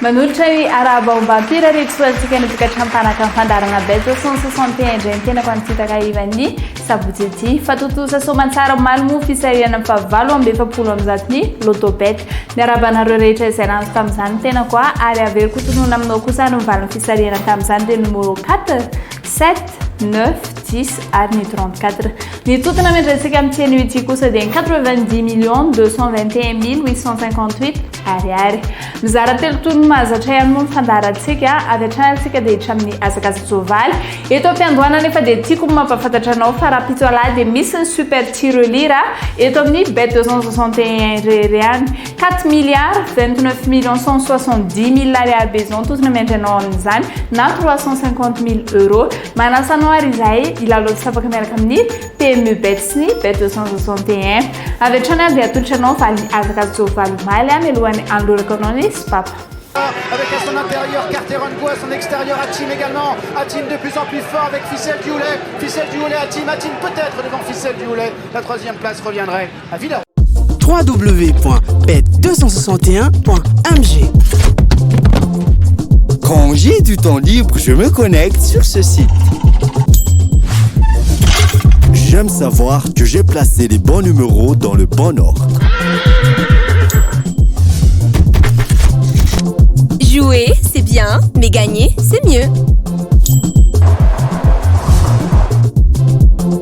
Manolotra hoe arabaom-bampira retsoantsika ny vokatram-panaka ny fandarana Bête 161 indray ny tenako antsitaka ivany sabotsy ety fa totosa soamantsara malmo fisariana amin'ny fahavalo amby efapolo amin'ny zatony loto bête ny arabanareo rehetra izay nahazo tamin'izany tena koa ary avery kotonona aminao kosa ny mivalon'ny fisariana tamin'izany dia numéro 4 7 9 10 ary ny 34 ny totona mendratsika amin'ny tseny ity kosa dia 90 millions 221 858 ariary mizara telo tono mahazatra ihany moa ny fandarantsika avy hatrany antsika dia hatramin'ny azakazaka soavaly eto am-piandohana nefa dia tiako mampafantatra anao fa raha pito alahy dia misy ny super tirelira eto amin'ny Bête 261 irery any 4 milliards 29 millions 170 000 ariary bezon totona miandranao amin'izany na 350 000 euros manasanao ary izahay ilalao tsapaka miaraka amin'ny PMU Bête sy ny Bête 261 avy hatrany any dia atolotra anao fa azakazaka soavaly maly any alohany anloraka anao ny sy papa. Avec à son intérieur Carteron à son extérieur Hatim également. Hatim de plus en plus fort avec Ficelle Dioulet. Ficelle Dioulet, Hatim peut-être devant Ficelle Dioulet. La troisième place reviendrait à Villars. www.bet261.mg. Quand j'ai du temps libre, je me connecte sur ce site. J'aime savoir que j'ai placé les bons numéros dans le bon ordre. Jouer, c'est bien, mais gagner, c'est mieux.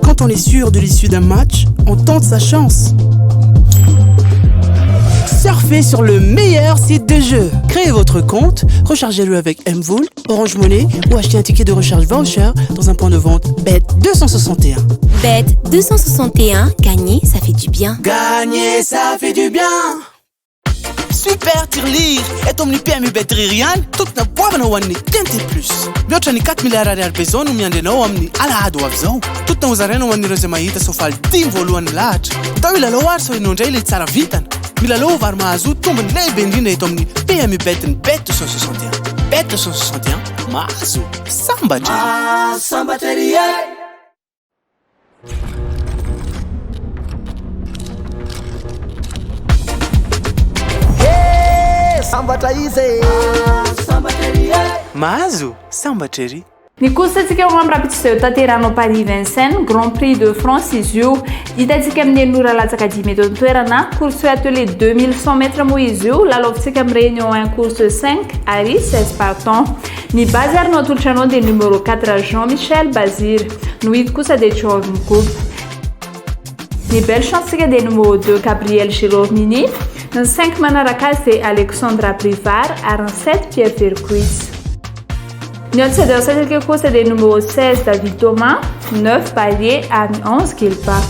Quand on est sûr de l'issue d'un match, on tente sa chance. Surfez sur le meilleur site de jeu. Créez votre compte, rechargez-le avec Mvool, Orange Money ou achetez un ticket de recharge voucher dans un point de vente Bête 261. Bête 261, gagner, ça fait du bien. Gagner, ça fait du bien. Super tirelire eto amin'ny PMU Bête Ririany tokona boavana ho an'ny TNT plus mihoatra ny 4 milliards ariary bezao no miandrenao amin'ny alahady ho avy zao totona ho zaraina ho an'ireo izay mahita soavaly 10 voalohany lahatra atao ilalao ary sao ianao indray ilay tsara vitana milalao vary mahazo tombony lehibe indrindra eto amin'ny PMU Bête ny Bête 261 Bête 261 mahazo sambatra ry Sambatra izy mahazo sambatra ery ny kosa antsika ho amin'ny rapitsy izay ho tanteranao Paris Vincennes Grand Prix de France izy io hitantsika amin'ny enora latsaka 10 eto toerana course atelier 2100 mètres moa izy io lalaovintsika amin'ny réunion 1 course 5 ary 16 partants ny base ary no atolotranao dia numéro 4 Jean-Michel Bazir no hita kosa dia John Coupe ny belle chance sika dia numéro 2 Gabriel Giromini ny 5 manaraka azy dia Alexandra Privard ary ny 7 Pierre Vercuis ny autre adversaire kosa dia numéro 16 David Thomas 9 Baillet ary 11 Gilpa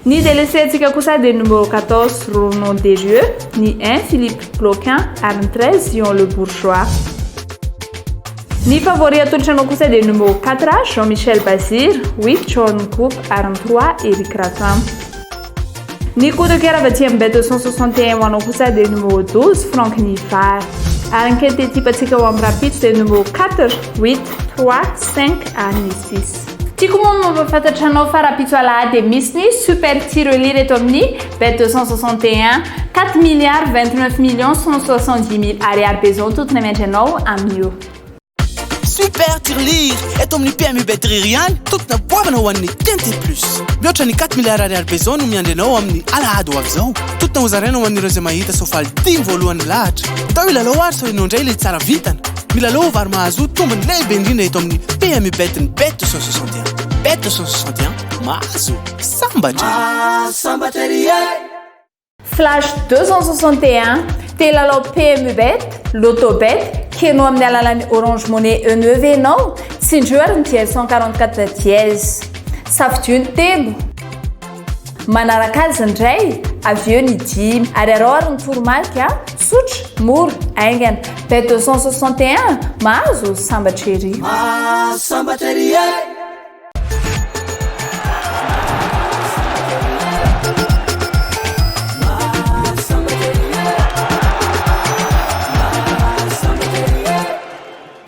ny délaissé antsika kosa dia numéro 14 Ronan Desrieux ny 1 Philippe Ploquin ary ny 13 Dion Le Bourgeois ny favori atolotranao kosa dia numéro 4 Jean-Michel Bazir 8 John Coupe ary ny 3 Eric Ratam ny coup de cœur avy aty amin'ny Bête 261 ho anao kosa dia numéro 12 Franck Nivard ary ny quintet type antsika ho amin'ny rapide dia numéro 4 8 3 5 ary ny 6 tiako moa mampafantatra anao fa rapitso alahady dia misy ny super tirelire eto amin'ny Bête 261 4 milliards 29 millions 170 000 ariary bezon totona miandranao amin'io Super tirelire eto amin'ny PMU Bête Ririany tokona boavana ho an'ny TNT plus mihoatra ny 4 milliards ariary bezao no miandrenao amin'ny alahady ho avy zao totona ho zaraina ho an'ireo izay mahita soavaly 10 voalohany lahatra atao ilalao ary sao ianao indray ilay tsara vitana milalao vary mahazo tombony lehibe indrindra eto amin'ny PMU Bête ny Bête 261 Bête 261 mahazo sambatra ry Flash 261 telalao PMU Bête Loto Bête keno amin'ny alalan'ny Orange Money E9 enao tsindroary ny dièse 144 dièse safidio ny telo manaraka azy indray avy eo ny 10 ary arao ary ny toromarika sotra mora aingana Bête 261 mahazo sambatra ery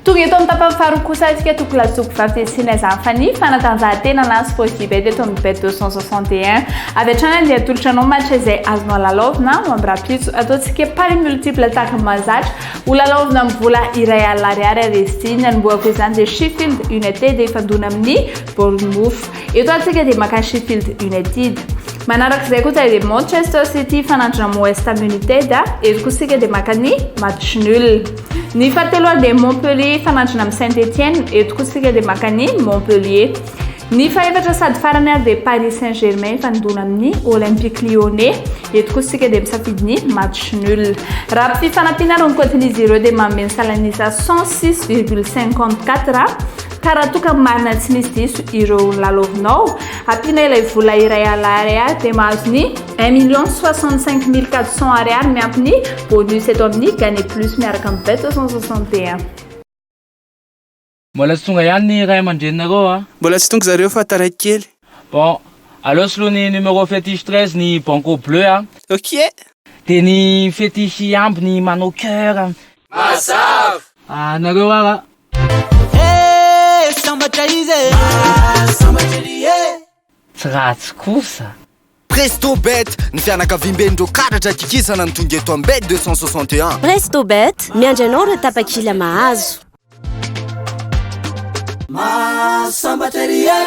tonga eto amin'ny tapam-faharoa kosa atsika tokolatoko fahampiasaina izany fa ny fanatanjahantena na sportivité eto amin'ny bet 261 avy hatrany andeha atolotra anao match izay azonao lalaovina mambrapitso ataontsika pari multiple attaque mahazatra ho lalaovina mivola iray alina ariary aresy nanomboako izany dia Sheffield United dia ifandona amin'ny Bournemouth eto atsika dia maka Sheffield United manarak'izay kosa dia Manchester City fanandrana amin'ny West Ham United eto kosika dia maka ny match nul ny fahatelo dia Montpellier fanandrana amin'ny Saint-Etienne eto kosika dia maka ny Montpellier ny fahaefatra sady farany ary dia Paris Saint-Germain fanondona amin'ny Olympique Lyonnais eto kosika dia misafidy ny match nul raha fifanampiana ary ny coten'izy ireo dia manome ny salanisa 106,54 karaha toka marina tsy misy diso ireo lalaovinao ampiana ilay vola iray alina ariary dia mahazo ny 1,65,400 ariary miampy ny bonus eto amin'ny gagné plus miaraka amin'ny bet 261 mbola tsy tonga ihany ny ray aman-drenareo a mbola tsy tonga zareo fa taraiky kely bon aleo soloa ny numéro fétiche 13 ny banco bleu a ok dia ny fétiche amby ny manao cœur mazava nareo ara sambatra izy tsy ratsy kosa Presto Bet ny fianakaviam-bendreo karatra kikisana ny tonga eto amin'ny bet 261 Presto Bet miandry anao ireo tapakila mahazo sambatra izy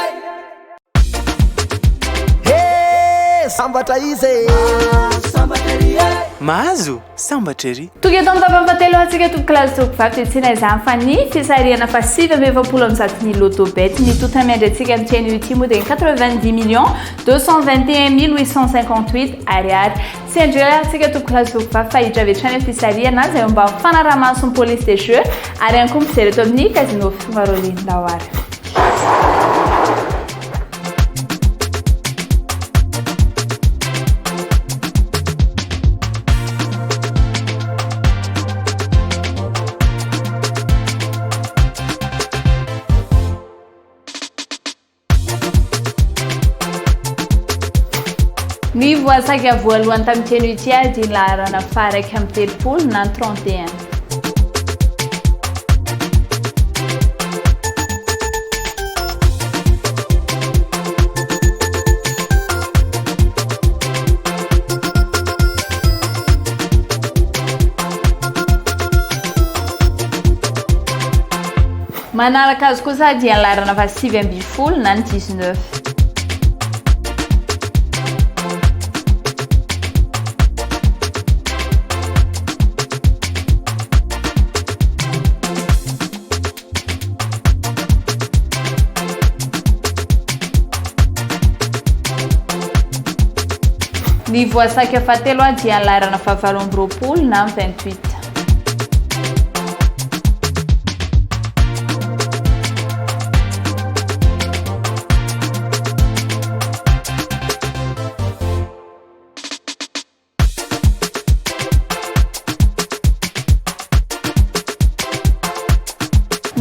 sambatra izy mahazo sambatra iry toga eto amin'ny tapam-patelo atsika topo-kilasy topo-fahampiasaina izany fa ny fisarihana fa 7,70 lotobet ny tota miandry atsika amin'ny tiany ity moa dia 90 221 858 ariary sy andreo atsika topo-kilasy topo-fahafahitra avy hatrany fisarihana izay mba fanaraha-maso ny police des jeux ary ihany koa mijery eto amin'ny casino Fivarolin Lawary ny voasaka voalohany tamin'ny teny ity dia ny laharana faraiky amin'ny telopolo na ny 31 manaraka azy kosa dia ny laharana fa 9 na ny 19 ny voasaka fahatelo dia ny laharana fa 20 na ny 28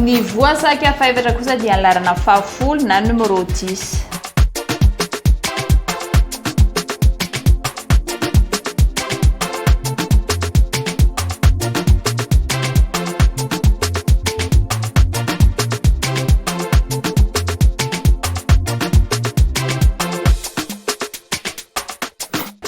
ny voasaka fahaefatra kosa dia ny laharana fa 10 na numéro 10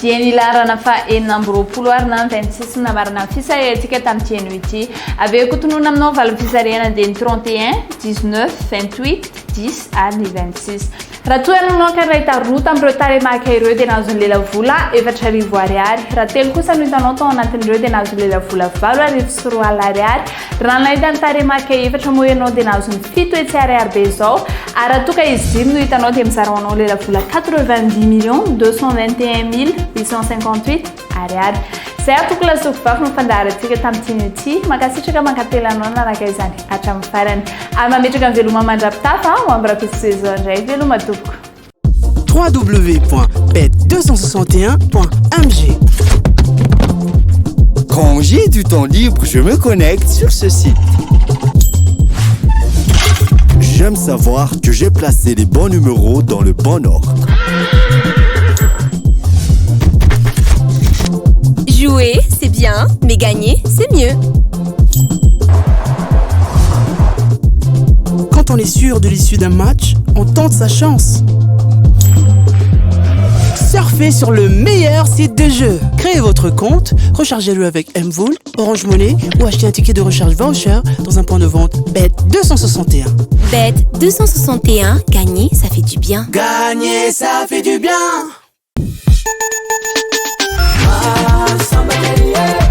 dia ny laharana fa 20 ary na 26 namarina ny fisarihantsika tamin'ny tiano ity avy eo kotonona aminao valin'ny fisarihana dia ny 31 19 28 10 ary ny 26 raha toa ianao ka raha hita roa tamin'ireo taremaka ireo dia nahazo ny lela vola 4,000 ariary raha telo kosa no hitanao tao anatin'ireo dia nahazo ny lela vola 4,000 ariary raha nahita ny taremaka 4 moa ianao dia nahazo ny 7 hetsy ariary be izao ary raha toka izy 5 no hitanao dia mizara ho anao lela vola 90 221 858 ariary zay atokolasy tokovaky no fandaharantsika tamin'ny tiny ity makasitraka mankatelanao naraka izany hatramin'ny farany ary mametraka ny veloma mandrapitafa ho amin'ny rahapisy indray veloma tompoko www.bet261.mg. Quand j'ai du temps libre, je me connecte sur ce site. J'aime savoir que j'ai placé les bons numéros dans le bon ordre. Jouer, c'est bien, mais gagner, c'est mieux. Quand on est sûr de l'issue d'un match, on tente sa chance. Surfez sur le meilleur site de jeu. Créez votre compte, rechargez-le avec Mvool, Orange Money ou achetez un ticket de recharge voucher dans un point de vente Bet261. Bet261, gagner, ça fait du bien. Gagner, ça fait du bien. Somebody, yeah.